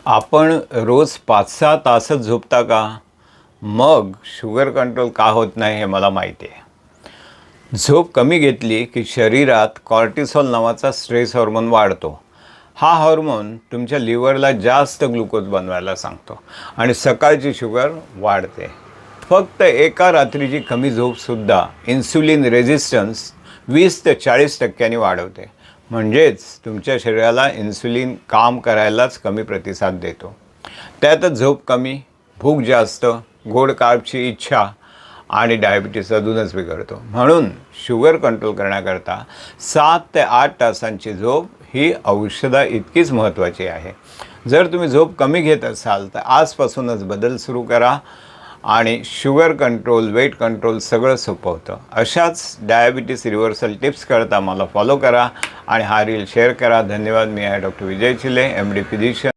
आपण रोज 5-6 तासच झोपता का? मग शुगर कंट्रोल का होत नाही हे मला माहिती आहे. झोप कमी घेतली की शरीरात कॉर्टिसॉल नावाचा स्ट्रेस हार्मोन वाढतो. हा हार्मोन तुमच्या लिव्हरला जास्त ग्लुकोज बनवायला सांगतो आणि सकाळची शुगर वाढते. फक्त एका रात्रीची कमी झोपसुद्धा इन्सुलिन रेझिस्टन्स 20 ते 40% वाढवते. म्हणजेच तुमच्या शरीराला इन्सुलिन काम करायलाच कमी प्रतिसाद देतो. त्यातच झोप कमी, भूक जास्त, गोड कार्बची इच्छा आणि डायबिटीस अजूनच बिघडतो. म्हणून शुगर कंट्रोल करण्याकरता 7 ते 8 तासांची झोप ही औषधा इतकीच महत्त्वाची आहे. जर तुम्ही झोप कमी घेत असाल तर आजपासूनच बदल सुरू करा आणि शुगर कंट्रोल, वेट कंट्रोल सगळं सोपं होतं. अशाच डायबिटीस रिव्हर्सल टिप्स करता मला फॉलो करा आणि हा रील शेअर करा. धन्यवाद. मी आहे डॉक्टर विजय चिले, MD फिजिशियन.